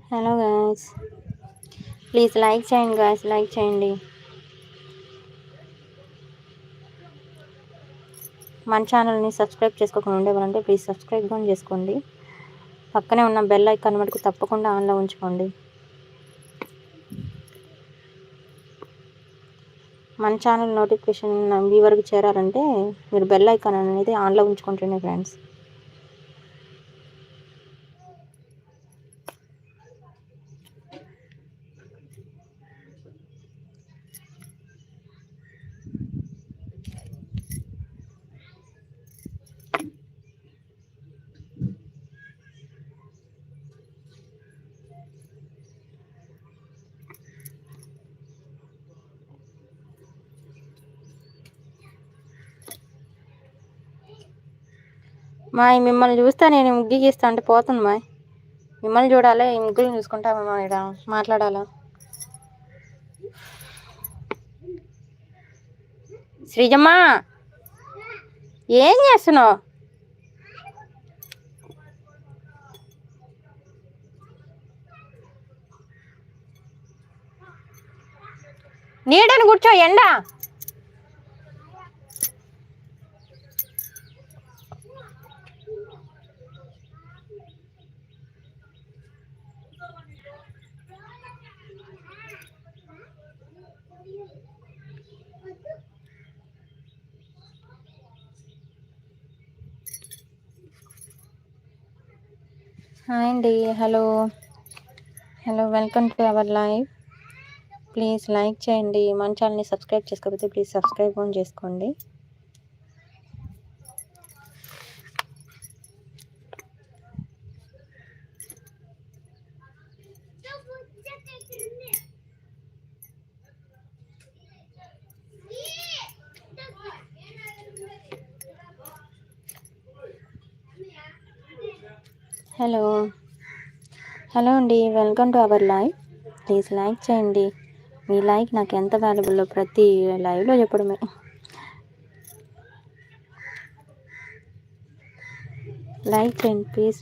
Hello guys, please like చేయండి guys, like చేయండి. మన ఛానల్ని సబ్స్క్రైబ్ చేసుకోకుండా ఉండేవారంటే ప్లీజ్ సబ్స్క్రైబ్ కూడా చేసుకోండి. పక్కనే ఉన్న బెల్ ఐకాన్ వరకు తప్పకుండా ఆన్లో ఉంచుకోండి. మన ఛానల్ నోటిఫికేషన్ మీ వరకు చేరాలంటే మీరు బెల్ ఐకాన్ అనేది ఆన్లో ఉంచుకుంటేనే ఫ్రెండ్స్. మాయ్ మిమ్మల్ని చూస్తే నేను ముగ్గు గీస్తా అంటే పోతుంది మాయ్. మిమ్మల్ని చూడాలి, ఈ ముగ్గులు చూసుకుంటా ఇక్కడ మాట్లాడాలా. శ్రీజమ్మ ఏం చేస్తున్నావు? నీడని కూర్చో, ఎండ. హాయ్ అండి, hello welcome to our live. Please like చేయండి. మన ఛానల్ని సబ్స్క్రైబ్ చేసుకోకపోతే ప్లీజ్ సబ్స్క్రైబ్ కూడా చేసుకోండి. హలో అండి, welcome to our live. Please like చేయండి. మీ లైక్ నాకు ఎంత వాల్యుబుల్లో ప్రతి లైవ్లో చెప్పడమే. లైక్ చేయండి ప్లీజ్.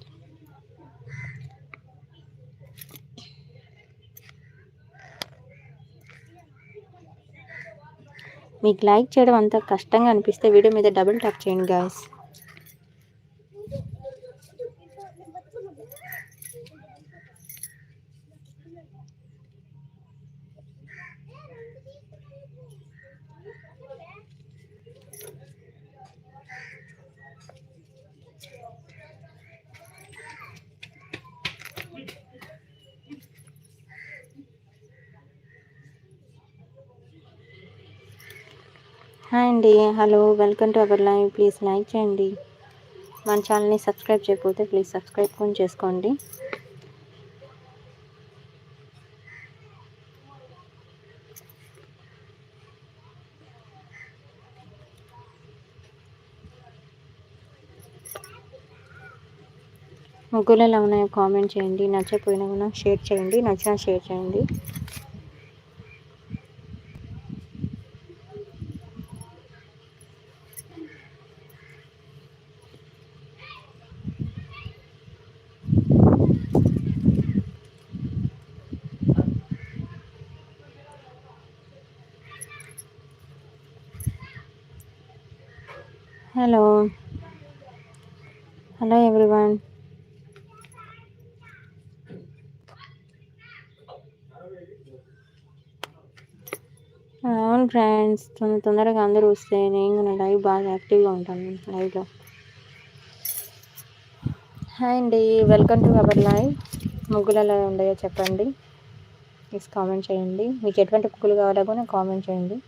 మీకు లైక్ చేయడం అంత కష్టంగా అనిపిస్తే వీడియో మీద డబుల్ ట్యాప్ చేయండి గాయ్స్. హాయ్ అండి, hello welcome to our live. Please like చేయండి. మన ఛానల్ని సబ్స్క్రైబ్ చేయకపోతే ప్లీజ్ సబ్స్క్రైబ్ కూడా చేసుకోండి. ముగ్గులు ఎలా ఉన్నాయో కామెంట్ చేయండి. నచ్చకపోయినా కూడా షేర్ చేయండి, నచ్చినా షేర్ చేయండి. Hello everyone. అవును ఫ్రెండ్స్, తొందరగా అందరూ వస్తే నేను లైవ్ బాగా యాక్టివ్గా ఉంటాను లైవ్లో. హాయ్ అండి, వెల్కమ్ టు అవర్ లైవ్. ముగ్గులు ఎలా ఉన్నాయో చెప్పండి, ప్లీజ్ కామెంట్ చేయండి. మీకు ఎటువంటి ముగ్గులు కావాలో కూడా కామెంట్ చేయండి.